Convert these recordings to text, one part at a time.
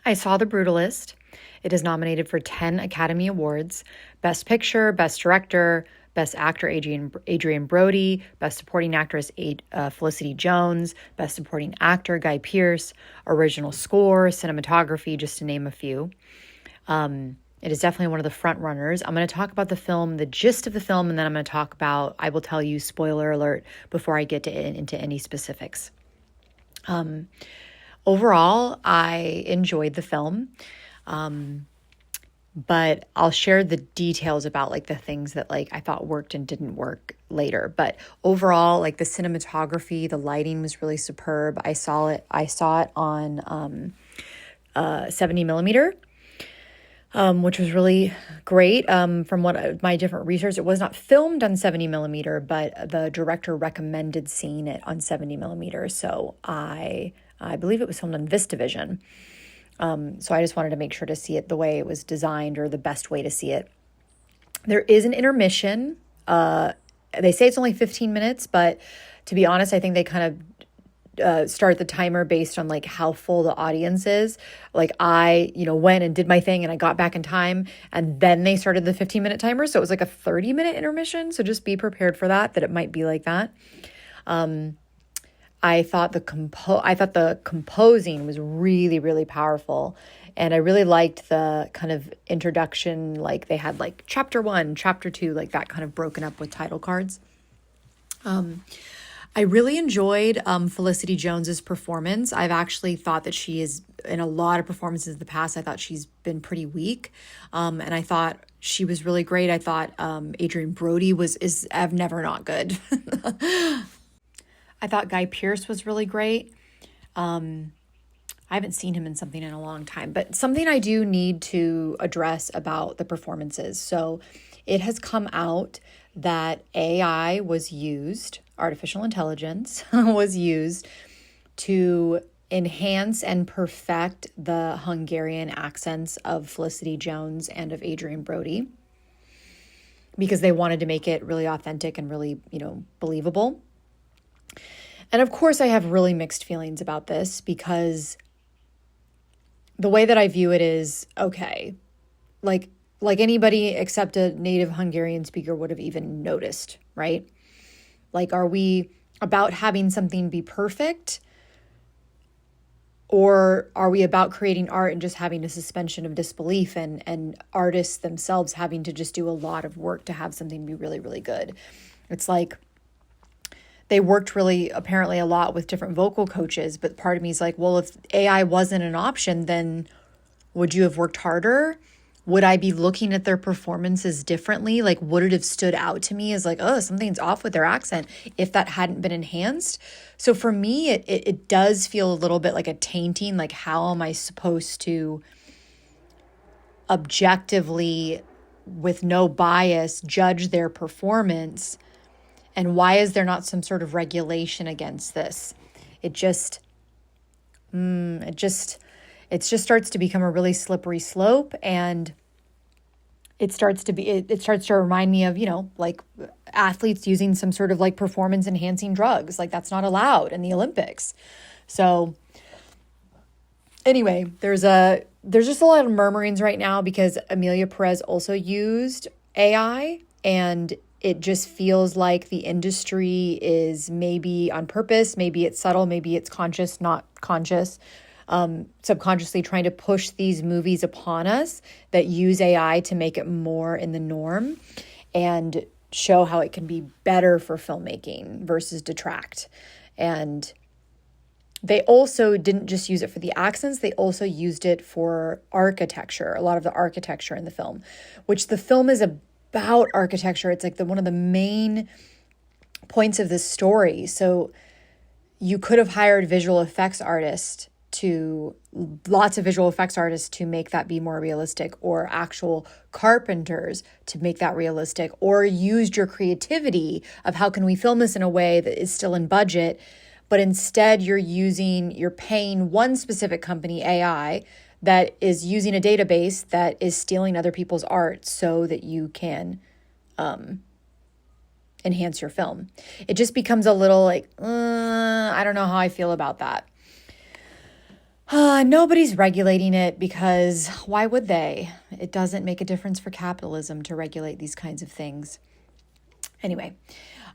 I saw The Brutalist. It is nominated for 10 Academy Awards: Best Picture, Best Director, Best Actor Adrian Brody, Best Supporting Actress Felicity Jones, Best Supporting Actor Guy Pearce, Original Score, Cinematography, just to name a few. It is definitely one of the front runners. I'm going to talk about the film, the gist of the film, and then I'm going to talk about, I will tell you, spoiler alert, before I get into any specifics. Overall, I enjoyed the film, but I'll share the details about like the things that like I thought worked and didn't work later. But overall, like the cinematography, the lighting was really superb. I saw it on 70 millimeter. Which was really great. From what my different research, it was not filmed on 70 millimeter, but the director recommended seeing it on 70 millimeter. So I believe it was filmed on VistaVision. So I just wanted to make sure to see it the way it was designed, or the best way to see it. There is an intermission. They say it's only 15 minutes, but to be honest, I think they kind of start the timer based on like how full the audience is. Like I, went and did my thing and I got back in time, and then they started the 15-minute timer. So it was like a 30-minute intermission. So just be prepared for that it might be like that. I thought the composing was really, really powerful. And I really liked the kind of introduction. Like they had like chapter 1, chapter 2, like that kind of broken up with title cards. I really enjoyed Felicity Jones's performance. I've actually thought that she is, in a lot of performances in the past, I thought she's been pretty weak. And I thought she was really great. I thought Adrian Brody is never not good. I thought Guy Pearce was really great. I haven't seen him in something in a long time, but something I do need to address about the performances. So it has come out that AI was used, artificial intelligence was used to enhance and perfect the Hungarian accents of Felicity Jones and of Adrian Brody, because they wanted to make it really authentic and really, believable. And of course, I have really mixed feelings about this, because the way that I view it is, okay, like anybody except a native Hungarian speaker would have even noticed, right? Like, are we about having something be perfect? Or are we about creating art and just having a suspension of disbelief, and artists themselves having to just do a lot of work to have something be really, really good? It's like they worked really, apparently, a lot with different vocal coaches, but part of me is like, well, if AI wasn't an option, then would you have worked harder? Would I be looking at their performances differently? Like, would it have stood out to me as like, oh, something's off with their accent if that hadn't been enhanced? So for me, it does feel a little bit like a tainting. Like, how am I supposed to objectively, with no bias, judge their performance? And why is there not some sort of regulation against this? It just starts to become a really slippery slope, and it starts to remind me of, like athletes using some sort of like performance enhancing drugs. Like, that's not allowed in the Olympics. So anyway, there's just a lot of murmurings right now, because Amelia Perez also used AI, and it just feels like the industry is, maybe on purpose, maybe it's subtle, maybe it's conscious, not conscious, subconsciously trying to push these movies upon us that use AI to make it more in the norm and show how it can be better for filmmaking versus detract. And they also didn't just use it for the accents, they also used it for architecture, a lot of the architecture in the film, which the film is about architecture. It's like one of the main points of this story. So you could have hired lots of visual effects artists to make that be more realistic, or actual carpenters to make that realistic, or used your creativity of how can we film this in a way that is still in budget. But instead you're paying one specific company, AI, that is using a database that is stealing other people's art so that you can enhance your film. It just becomes a little like, I don't know how I feel about that. Nobody's regulating it because why would they? It doesn't make a difference for capitalism to regulate these kinds of things. Anyway,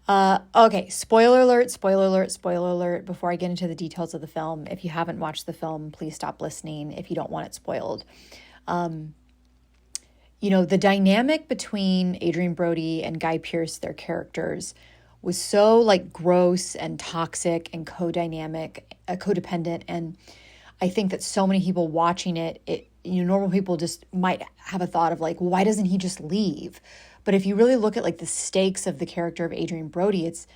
okay, spoiler alert, spoiler alert, spoiler alert. Before I get into the details of the film, if you haven't watched the film, please stop listening if you don't want it spoiled. The dynamic between Adrian Brody and Guy Pearce, their characters, was so like gross and toxic and codependent. And I think that so many people watching it, normal people just might have a thought of like, why doesn't he just leave? But if you really look at like the stakes of the character of Adrian Brody, it's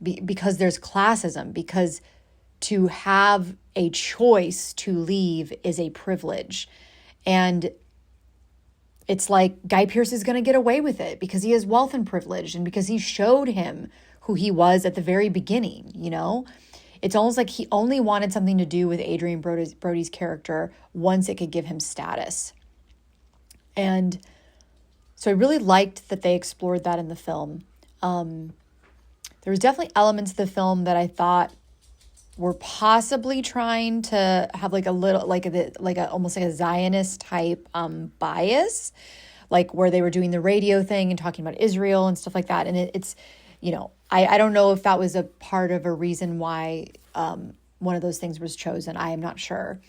because there's classism, because to have a choice to leave is a privilege. And it's like Guy Pearce is going to get away with it because he has wealth and privilege and because he showed him who he was at the very beginning, It's almost like he only wanted something to do with Adrian Brody's character once it could give him status. And so I really liked that they explored that in the film. There was definitely elements of the film that I thought were possibly trying to have like a little, almost like a Zionist type bias, like where they were doing the radio thing and talking about Israel and stuff like that. And it's, I don't know if that was a part of a reason why one of those things was chosen. I am not sure.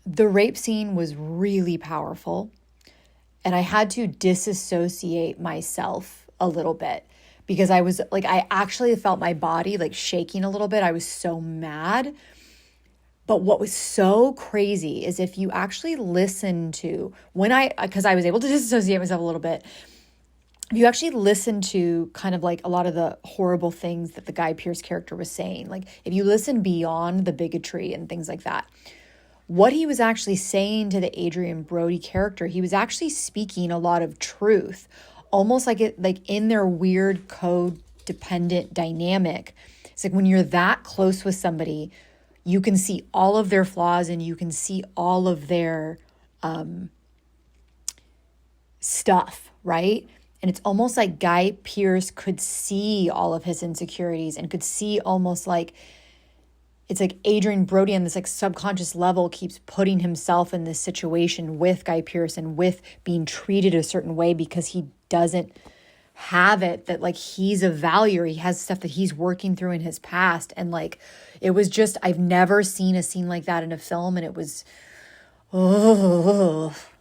The rape scene was really powerful, and I had to disassociate myself a little bit because I was like, I actually felt my body like shaking a little bit. I was so mad. But what was so crazy is if you actually listen to because I was able to disassociate myself a little bit. If you actually listen to kind of like a lot of the horrible things that the Guy Pearce character was saying, like if you listen beyond the bigotry and things like that, what he was actually saying to the Adrian Brody character, he was actually speaking a lot of truth, almost like in their weird codependent dynamic. It's like when you're that close with somebody, you can see all of their flaws and you can see all of their stuff, right? And it's almost like Guy Pearce could see all of his insecurities and could see almost like, it's like Adrian Brody on this like subconscious level keeps putting himself in this situation with Guy Pearce and with being treated a certain way because he doesn't have it, that like he's a value, or he has stuff that he's working through in his past. And like, it was just, I've never seen a scene like that in a film. And it was,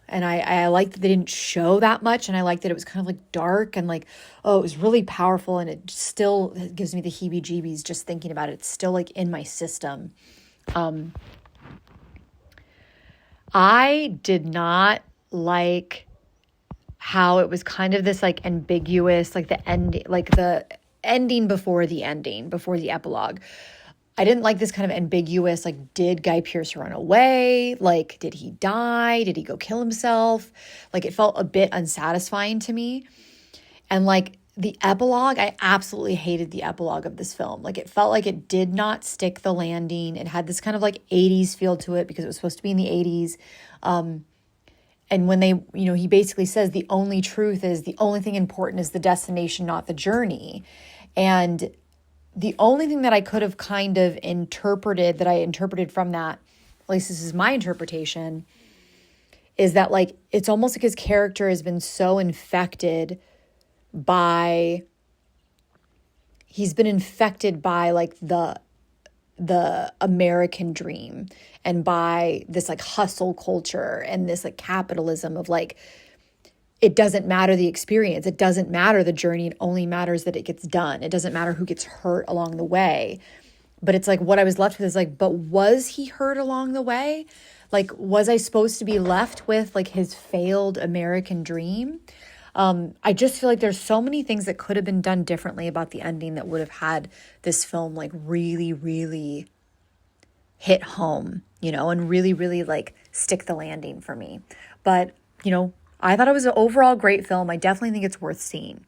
and I liked that they didn't show that much. And I liked that it was kind of like dark and like, it was really powerful. And it still gives me the heebie-jeebies just thinking about it. It's still like in my system. I did not like how it was kind of this like ambiguous, like the ending before the ending, before the epilogue. I didn't like this kind of ambiguous, like, did Guy Pearce run away? Like, did he die? Did he go kill himself? Like, it felt a bit unsatisfying to me. And like the epilogue, I absolutely hated the epilogue of this film. Like, it felt like it did not stick the landing. It had this kind of like 80s feel to it because it was supposed to be in the 80s. And when they, he basically says the only truth is the only thing important is the destination, not the journey. And the only thing that I could have kind of interpreted from that, at least this is my interpretation, is that like, it's almost like his character has been so infected by like the American dream and by this like hustle culture and this like capitalism of like, it doesn't matter the experience. It doesn't matter the journey. It only matters that it gets done. It doesn't matter who gets hurt along the way. But it's like, what I was left with is like, but was he hurt along the way? Like, was I supposed to be left with like his failed American dream? I just feel like there's so many things that could have been done differently about the ending that would have had this film like really, really hit home, and really, really like stick the landing for me. But, I thought it was an overall great film. I definitely think it's worth seeing.